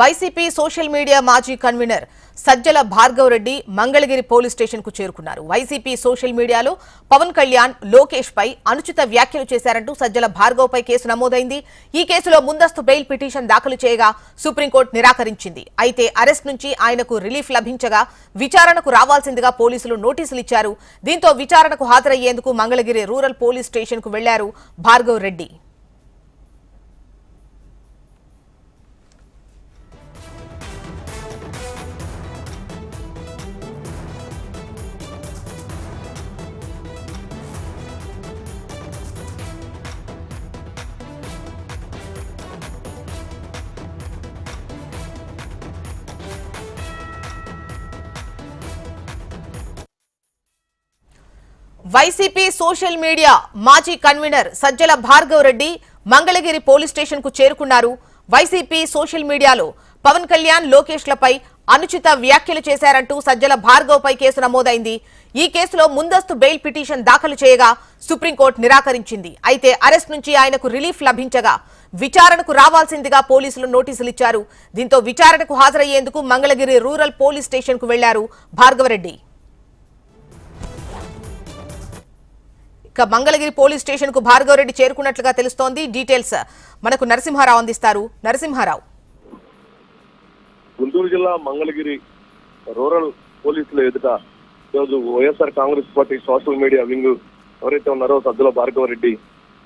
YCP social media మాజీ convener Sajjala Bhargav Reddy Mangalagiri police station కు చేరుకున్నారు. వైసీపీ సోషల్ మీడియాలో పవన్ కళ్యాణ్, లోకేష్ పై అనుచిత వ్యాఖ్యలు చేశారంటూ సజ్జల భార్గవ్ పై కేసు నమోదైంది. ఈ కేసులో ముందస్తు బెయిల్ పిటిషన్ దాఖలు చేయగా సుప్రీంకోర్టు నిరాకరించింది. అయితే అరెస్ట్ నుంచి ఆయనకు రిలీఫ్ లభించగా విచారణకు రావాల్సిందిగా పోలీసులు నోటీసులు ఇచ్చారు. దీంతో విచారణకు హాజరయ్యేందుకు మంగళగిరి రూరల్ పోలీస్ స్టేషన్ కు వెళ్లారు Bhargav Reddy. YCP social media మాజీ convener Sajjala Bhargav Reddy Mangalagiri police station కు చేరుకున్నారు. వైసీపీ సోషల్ మీడియాలో పవన్ కళ్యాణ్, లోకేష్ లపై అనుచిత వ్యాఖ్యలు చేశారంటూ సజ్జల భార్గవ్ పై కేసు నమోదైంది. ఈ కేసులో ముందస్తు బెయిల్ పిటిషన్ దాఖలు చేయగా సుప్రీంకోర్టు నిరాకరించింది. అయితే అరెస్ట్ నుంచి ఆయనకు రిలీఫ్ లభించగా విచారణకు రావాల్సిందిగా పోలీసులు నోటీసులు ఇచ్చారు. దీంతో విచారణకు హాజరయ్యేందుకు మంగళగిరి రూరల్ పోలీస్ స్టేషన్ కు వెళ్లారు భార్గవరెడ్డి. ఇక మంగళగిరి పోలీస్ స్టేషన్ కు భార్గవ్ రెడ్డి చేరుకున్నట్లుగా తెలుస్తోంది. డీటెయిల్స్ మనకు నరసింహారావు అందిస్తారు. నరసింహారావు, గుంటూరు జిల్లా మంగళగిరి రూరల్ పోలీసుల ఎదుట ఈరోజు YSR Congress party social media wing ఎవరైతే ఉన్నారో సజ్జల భార్గవ్ రెడ్డి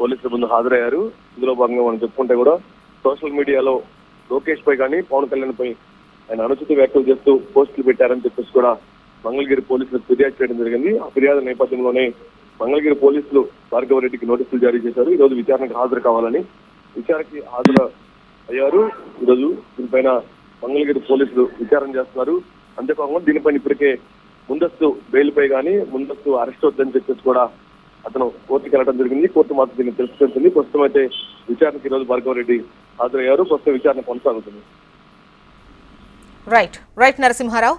పోలీసుల ముందు హాజరయ్యారు. ఇందులో భాగంగా మనం చెప్పుకుంటే కూడా సోషల్ మీడియాలో లోకేష్ పై కానీ పవన్ కళ్యాణ్ పై ఆయన అనుచిత వ్యాఖ్యలు చేస్తూ పోస్టులు పెట్టారని చెప్పేసి కూడా మంగళగిరి పోలీసులకు ఫిర్యాదు చేయడం జరిగింది. ఆ ఫిర్యాదు నేపథ్యంలోనే మంగళగిరి పోలీసులు భార్గవ్ రెడ్డికి నోటీసులు జారీ చేశారు. ఈరోజు విచారణకు హాజరు కావాలని విచారణకి హాజరు అయ్యారు. ఈరోజు దీనిపైన మంగళగిరి పోలీసులు విచారణ చేస్తున్నారు. అంతేకాకుండా దీనిపైన ఇప్పటికే ముందస్తు బెయిల్ పై కానీ ముందస్తు అరెస్ట్ వద్దని చెప్పేసి కూడా అతను కోర్టుకి వెళ్ళడం జరిగింది. కోర్టు మాత్రం దీన్ని తెలుసుకుంటుంది. ప్రస్తుతం అయితే విచారణకి ఈరోజు భార్గవ్ రెడ్డి హాజరయ్యారు. ప్రస్తుతం విచారణ కొనసాగుతుంది. రైట్ నరసింహారావు.